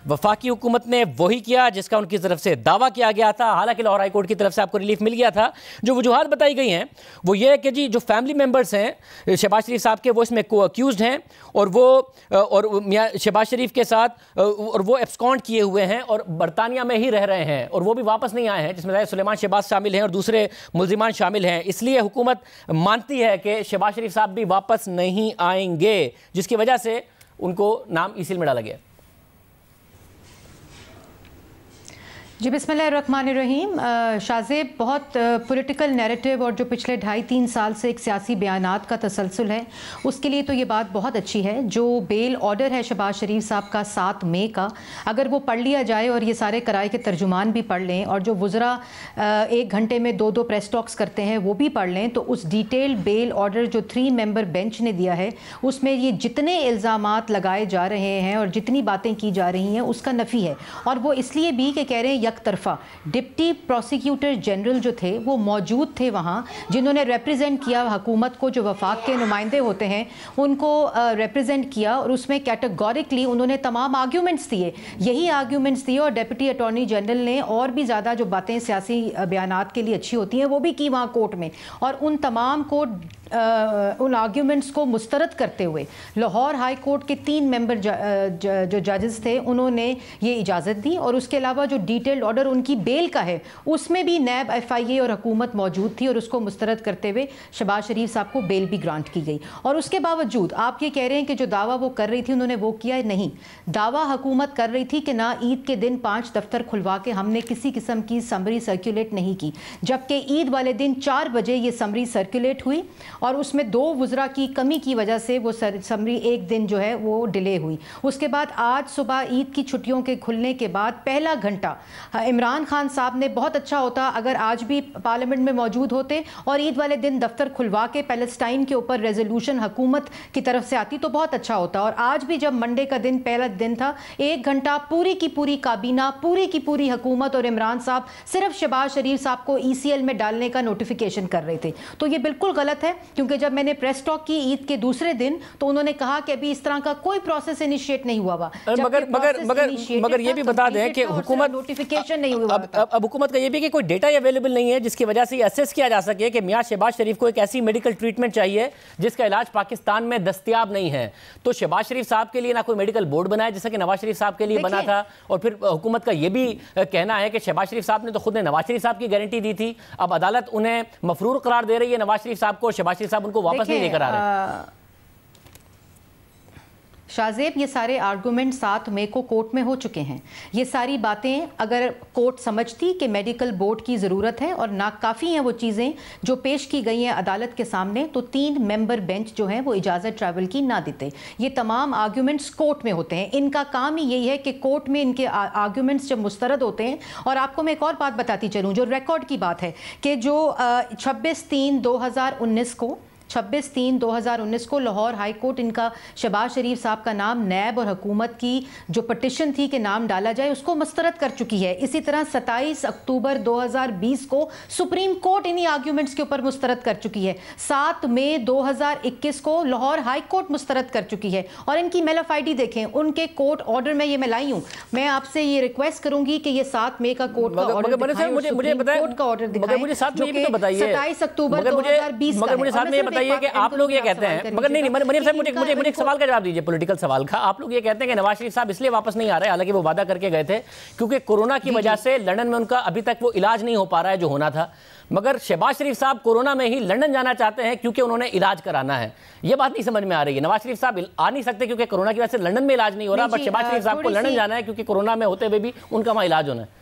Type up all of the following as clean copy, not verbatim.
وفاقی حکومت نے وہی کیا جس کا ان کی طرف سے دعویٰ کیا گیا تھا. حالانکہ لاہور ہائی کورٹ کی طرف سے آپ کو ریلیف مل گیا تھا. جو وجوہات بتائی گئی ہیں وہ یہ ہے کہ جی جو فیملی ممبرز ہیں شہباز شریف صاحب کے وہ اس میں کو اکیوزڈ ہیں اور میاں شہباز شریف کے ساتھ اور وہ ایبسکانڈ کیے ہوئے ہیں اور برطانیہ میں ہی رہ رہے ہیں اور وہ بھی واپس نہیں آئے ہیں, جس میں سلیمان شہباز شامل ہیں اور دوسرے ملزمان شامل ہیں. اس لیے حکومت مانتی ہے کہ شہباز شریف صاحب بھی واپس نہیں آئیں گے, جس کی وجہ سے ان کو نام ای سیل میں ڈالا گیا. جی بسم اللہ الرحمن الرحیم. شاہ بہت پولیٹیکل نیریٹو اور جو پچھلے 2.5-3 سال سے ایک سیاسی بیانات کا تسلسل ہے, اس کے لیے تو یہ بات بہت اچھی ہے. جو بیل آرڈر ہے شہباز شریف صاحب کا 7 مئی کا, اگر وہ پڑھ لیا جائے اور یہ سارے کرائے کے ترجمان بھی پڑھ لیں اور جو وزراء 1 گھنٹے میں 2 پریس ٹاکس کرتے ہیں وہ بھی پڑھ لیں, تو اس ڈیٹیل بیل آرڈر جو 3 ممبر بینچ نے دیا ہے اس میں یہ جتنے الزامات لگائے جا رہے ہیں اور جتنی باتیں کی جا رہی ہیں اس کا نفی ہے. اور وہ اس لیے بھی کہ کہہ رہے ہیں طرفہ ڈپٹی پروسیکیوٹر جنرل جو تھے وہ موجود تھے وہاں, جنہوں نے ریپریزنٹ کیا حکومت کو, جو وفاق کے نمائندے ہوتے ہیں ان کو ریپریزنٹ کیا, اور اس میں کیٹیگوریکلی انہوں نے تمام آرگیومنٹس دیے, یہی آرگیومنٹس دیے. اور ڈپٹی اٹارنی جنرل نے اور بھی زیادہ جو باتیں سیاسی بیانات کے لیے اچھی ہوتی ہیں وہ بھی کی وہاں کورٹ میں, اور ان تمام کو ان آرگیومنٹس کو مسترد کرتے ہوئے لاہور ہائی کورٹ کے 3 ممبر جو ججز تھے انہوں نے یہ اجازت دی. اور اس کے علاوہ جو ڈیٹیلڈ آرڈر ان کی بیل کا ہے اس میں بھی نیب FIA اور حکومت موجود تھی, اور اس کو مسترد کرتے ہوئے شہباز شریف صاحب کو بیل بھی گرانٹ کی گئی. اور اس کے باوجود آپ یہ کہہ رہے ہیں کہ جو دعویٰ وہ کر رہی تھی انہوں نے وہ کیا نہیں. دعویٰ حکومت کر رہی تھی کہ نہ عید کے دن 5 دفتر کھلوا کے ہم نے کسی قسم کی سمری سرکولیٹ نہیں کی, جبکہ عید والے دن 4 بجے یہ سمری سرکولیٹ ہوئی اور اس میں 2 وزراء کی کمی کی وجہ سے وہ سمری 1 دن جو ہے وہ ڈیلے ہوئی. اس کے بعد آج صبح عید کی چھٹیوں کے کھلنے کے بعد پہلا گھنٹہ عمران خان صاحب نے, بہت اچھا ہوتا اگر آج بھی پارلیمنٹ میں موجود ہوتے اور عید والے دن دفتر کھلوا کے پیلسٹائن کے اوپر ریزولوشن حکومت کی طرف سے آتی تو بہت اچھا ہوتا. اور آج بھی جب منڈے کا دن پہلا دن تھا, 1 گھنٹہ پوری کی پوری کابینہ, پوری کی پوری حکومت اور عمران صاحب صرف شہباز شریف صاحب کو ECL میں ڈالنے کا نوٹیفیکیشن کر رہے تھے. تو یہ بالکل غلط ہے, کیونکہ جب میں نے پریس ٹاک کی عید کے دوسرے دن تو انہوں نے کہا کہ ابھی اس طرح کا کوئی پروسیس انیشیٹ نہیں ہوا. مگر یہ بھی بتا دیں کہ حکومت نوٹیفیکیشن نہیں ہوا. اب حکومت کا یہ بھی کہ کوئی ڈیٹا اویلیبل نہیں ہے جس کی وجہ سے یہ اسیس کیا جا سکے کہ میاں شہباز شریف کو ایک ایسی میڈیکل ٹریٹمنٹ چاہیے جس کا علاج پاکستان میں دستیاب نہیں ہے. تو شہباز شریف صاحب کے لیے نہ کوئی میڈیکل بورڈ بنا ہے جیسا کہ نواز شریف صاحب کے لیے بنا تھا, اور پھر حکومت کا یہ بھی کہنا ہے کہ شہباز شریف صاحب نے تو خود نے نواز شریف صاحب کی گارنٹی دی تھی, اب عدالت انہیں مفرور قرار دے رہی ہے نواز شریف صاحب کو, شہباز شریف صاحب ان کو واپس نہیں لے کر آ رہے. شاہ یہ سارے آرگومنٹ 7 مئی کو کورٹ میں ہو چکے ہیں. یہ ساری باتیں اگر کورٹ سمجھتی کہ میڈیکل بورڈ کی ضرورت ہے اور ناکافی ہیں وہ چیزیں جو پیش کی گئی ہیں عدالت کے سامنے, تو 3 ممبر بینچ جو ہیں وہ اجازت ٹریول کی نہ دیتے. یہ تمام آرگومنٹس کورٹ میں ہوتے ہیں, ان کا کام ہی یہی ہے کہ کورٹ میں ان کے آرگومنٹس جب مسترد ہوتے ہیں. اور آپ کو میں ایک اور بات بتاتی چلوں جو ریکارڈ کی بات ہے کہ جو 26/3/2019 کو لاہور ہائی کورٹ ان کا شہباز شریف صاحب کا نام نیب اور حکومت کی جو پٹیشن تھی کہ نام ڈالا جائے اس کو مسترد کر چکی ہے. اسی طرح 27 اکتوبر 2020 کو سپریم کورٹ انہی آرگیومنٹس کے اوپر مسترد کر چکی ہے. 7 مئی 2021 کو لاہور ہائی کورٹ مسترد کر چکی ہے. اور ان کی میل آف آئی ڈی دیکھیں, ان کے کورٹ آرڈر میں یہ میں لائی ہوں. میں آپ سے یہ ریکویسٹ کروں گی کہ یہ 7 مئی کا کورٹ کا آرڈر دکھائیں, کورٹ کا آرڈر دکھائیں جو کہ 27 اکتوبر 2020 کا ہے. یہ کہ آپ لوگ یہ کہتے ہیں, مگر نہیں منیر صاحب مجھے ایک سوال کا جواب دیجئے, پولیٹیکل سوال کا. آپ لوگ یہ کہتے ہیں کہ نواز شریف صاحب اس لیے واپس نہیں آ رہے, حالانکہ وہ وعدہ کر کے گئے تھے کیونکہ کورونا کی وجہ سے لندن میں ان کا ابھی تک وہ علاج نہیں ہو پا رہا ہے جو ہونا تھا. مگر شہباز شریف صاحب کورونا میں ہی لندن جانا چاہتے ہیں کیونکہ انہوں نے علاج کرانا ہے. یہ بات نہیں سمجھ میں آ رہی ہے. نواز شریف صاحب آ نہیں سکتے کیونکہ کورونا کی وجہ سے لندن میں علاج نہیں ہو رہا, بٹ شہباز شریف صاحب کو لندن جانا ہے کیونکہ کورونا میں ہوتے ہوئے بھی ان کا وہاں علاج ہونا ہے.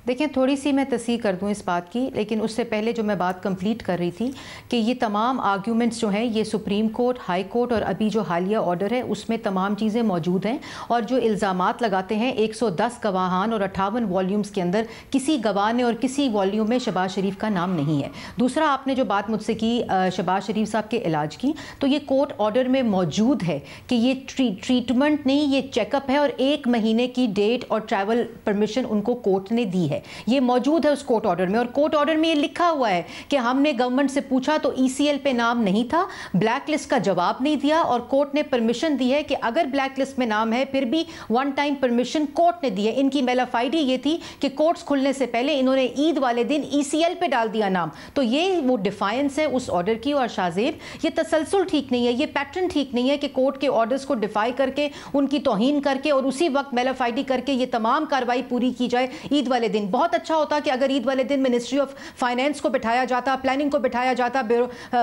دیکھیں تھوڑی سی میں تصحیح کر دوں اس بات کی, لیکن اس سے پہلے جو میں بات کمپلیٹ کر رہی تھی کہ یہ تمام آرگیومنٹس جو ہیں یہ سپریم کورٹ, ہائی کورٹ اور ابھی جو حالیہ آرڈر ہے اس میں تمام چیزیں موجود ہیں. اور جو الزامات لگاتے ہیں 110 گواہان اور 58 والیومز کے اندر کسی گواہ نے اور کسی والیوم میں شہباز شریف کا نام نہیں ہے. دوسرا آپ نے جو بات مجھ سے کی شہباز شریف صاحب کے علاج کی, تو یہ کورٹ آرڈر میں موجود ہے کہ یہ ٹریٹمنٹ نہیں, یہ چیک اپ ہے اور 1 مہینے کی ڈیٹ اور ٹریول پرمیشن ان کو کورٹ نے دی ہے. ہے, یہ موجود ہے اس کورٹ آرڈر میں, اور کورٹ آرڈر میں یہ لکھا ہوا ہے کہ ہم نے گورنمنٹ سے پوچھا تو ECL پہ نام نہیں تھا, بلیک لسٹ کا جواب نہیں دیا, اور کورٹ نے پرمیشن دی ہے کہ اگر بلیک لسٹ میں نام ہے پھر بھی ون ٹائم پرمیشن کورٹ نے دی ہے. ان کی میلافائڈی یہ تھی کہ کورٹس کھلنے سے پہلے انہوں نے عید والے دن ECL پہ ڈال دیا نام. تو یہ وہ ڈیفائنس ہے اس آرڈر کی. اور شاہزیب یہ تسلسل ٹھیک نہیں ہے, یہ پیٹرن ٹھیک نہیں ہے کہ کورٹ کے آرڈرز کو ڈیفائی کر کے ان کی توہین کر کے اور اسی وقت میلافائڈی کر کے یہ تمام کاروائی پوری کی جائے عید والے دن. بہت اچھا ہوتا کہ اگر عید والے دن منسٹری آف فائنینس کو بٹھایا جاتا, پلاننگ کو بٹھایا جاتا,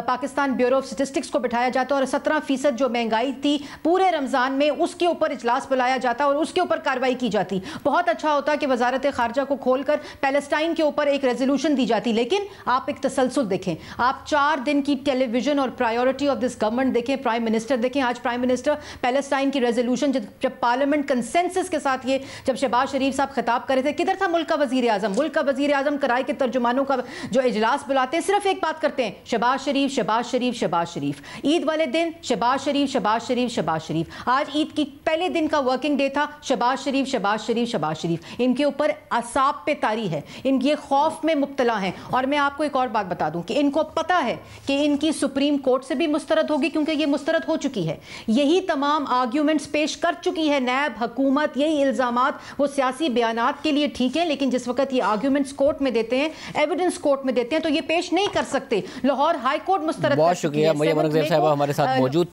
پاکستان بیورو آف اسٹیٹسٹکس کو بٹھایا جاتا, اور 17% جو مہنگائی تھی پورے رمضان میں اس کے اوپر اجلاس بلایا جاتا اور اس کے اوپر کاروائی کی جاتی. بہت اچھا ہوتا کہ وزارت خارجہ کو کھول کر پیلسٹائن کے اوپر ایک ریزولوشن دی جاتی. لیکن آپ ایک تسلسل دیکھیں, آپ 4 دن کی ٹیلی ویژن اور پرائیورٹی آف دس گورنمنٹ دیکھیں, پرائم منسٹر دیکھیں. آج پرائم منسٹر پیلسٹائن کی ریزولوشن جب پارلیمنٹ کنسنسس کے ساتھ یہ جب شہباز شریف صاحب خطاب کر رہے تھے, کدھر تھا ملک کا وزیر اعظم؟ ملک کا وزیر اعظم کرائے کے ترجمانوں کا جو اجلاس بلاتے ہیں صرف ایک بات کرتے ہیں, شہباز شریف شہباز شریف شہباز شریف. عید والے دن شہباز شریف شہباز شریف شہباز شریف. آج عید کی پہلے دن کا ورکنگ ڈے تھا, شہباز شریف شہباز شریف شہباز شریف. ان کے اوپر اعصاب پہ طاری ہے, ان کے خوف میں مبتلا ہیں. اور میں آپ کو ایک اور بات بتا دوں کہ ان کو پتا ہے کہ ان کی سپریم کورٹ سے بھی مسترد ہوگی, کیونکہ یہ مسترد ہو چکی ہے. یہی تمام آرگیومنٹس پیش کر چکی ہے نیب حکومت. یہی الزامات وہ سیاسی بیانات کے لیے ٹھیک ہے, لیکن جس وقت یہ آرگیومنٹس کورٹ میں دیتے ہیں, ایویڈنس کورٹ میں دیتے ہیں, تو یہ پیش نہیں کر سکتے. لاہور ہائی کورٹ مسترد. بہت شکریہ. مریم اورنگزیب صاحبہ ہمارے ساتھ موجود